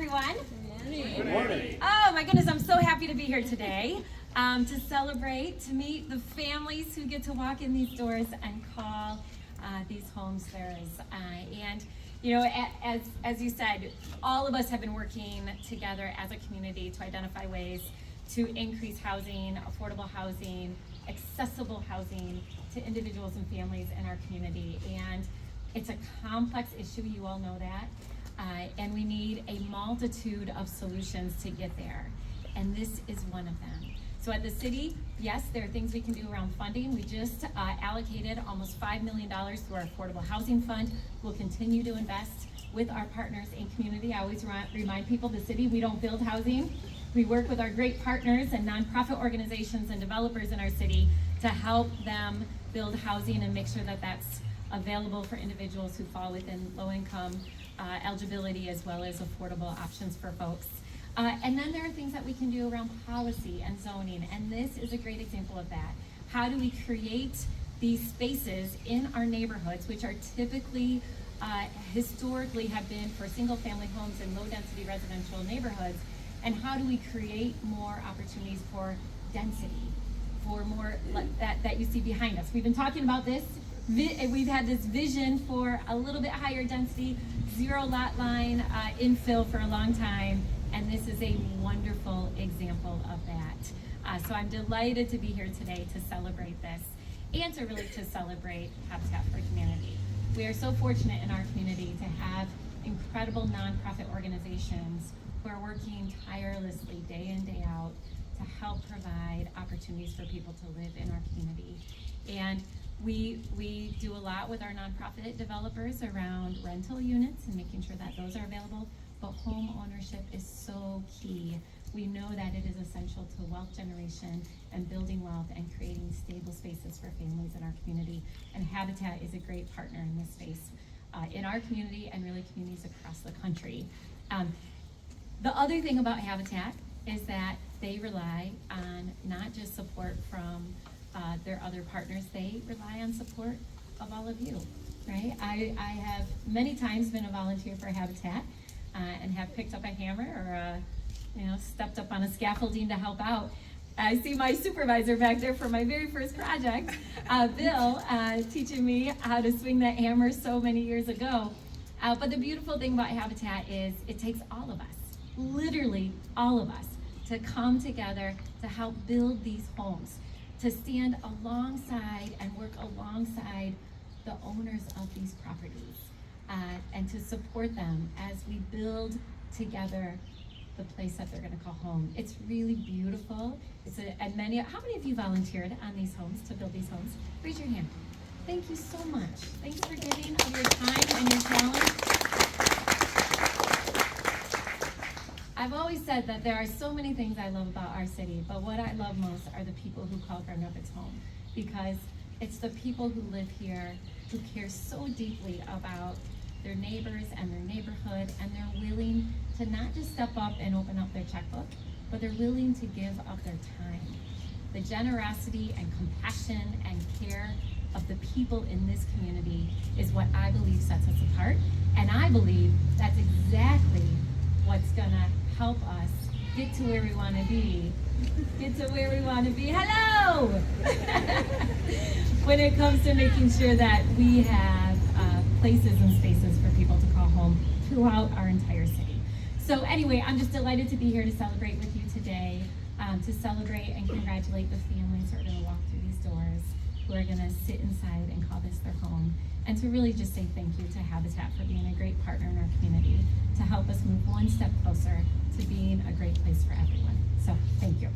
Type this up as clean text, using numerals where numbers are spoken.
everyone. Good morning. Oh my goodness, I'm so happy to be here today to celebrate, to meet the families who get to walk in these doors and call these homes theirs. And you know, as you said, all of us have been working together as a community to identify ways to increase housing, affordable housing, accessible housing to individuals and families in our community. And it's a complex issue, you all know that. And we need a multitude of solutions to get there. And this is one of them. So at the city, yes, there are things we can do around funding. We just allocated almost $5 million through our Affordable Housing Fund. We'll continue to invest with our partners in community. I always remind people, the city, we don't build housing. We work with our great partners and nonprofit organizations and developers in our city to help them build housing and make sure that that's available for individuals who fall within low-income eligibility, as well as affordable options for folks. And then there are things that we can do around policy and zoning, and this is a great example of that. How do we create these spaces in our neighborhoods, which are typically, historically have been for single-family homes in low-density residential neighborhoods, and how do we create more opportunities for density, for more that you see behind us. We've been talking about this. We've had this vision for a little bit higher density, zero lot line infill for a long time, and this is a wonderful example of that. So I'm delighted to be here today to celebrate this and to really to celebrate Habitat for Humanity. We are so fortunate in our community to have incredible nonprofit organizations who are working tirelessly day in, day out to help provide opportunities for people to live in our community. And we do a lot with our nonprofit developers around rental units and making sure that those are available, but home ownership is so key. We know that it is essential to wealth generation and building wealth and creating stable spaces for families in our community. And Habitat is a great partner in this space in our community and really communities across the country. The other thing about Habitat is that they rely on not just support from their other partners, they rely on support of all of you, right? I have many times been a volunteer for Habitat and have picked up a hammer or stepped up on a scaffolding to help out. I see my supervisor back there for my very first project, Bill, teaching me how to swing that hammer so many years ago. But the beautiful thing about Habitat is it takes all of us, literally all of us, to come together to help build these homes, to stand alongside and work alongside the owners of these properties, and to support them as we build together the place that they're going to call home. It's really beautiful. How many of you volunteered on these homes, to build these homes? Raise your hand. Thank you so much. Thank you for giving of your time and your talent. I've always said that there are so many things I love about our city, but what I love most are the people who call Grand Rapids home, because it's the people who live here who care so deeply about their neighbors and their neighborhood, and they're willing to not just step up and open up their checkbook, but they're willing to give up their time. The generosity and compassion and care of the people in this community is what I believe sets us apart, and I believe that's exactly what's gonna help us get to where we want to be. Get to where we want to be. Hello! When it comes to making sure that we have places and spaces for people to call home throughout our entire city. So anyway, I'm just delighted to be here to celebrate with you today, to celebrate and congratulate the families who are going to walk through these doors, who are going to sit inside and call this their home, and to really just say thank you to Habitat for being a great partner in our community to help us move one step closer to being a great place for everyone. So thank you.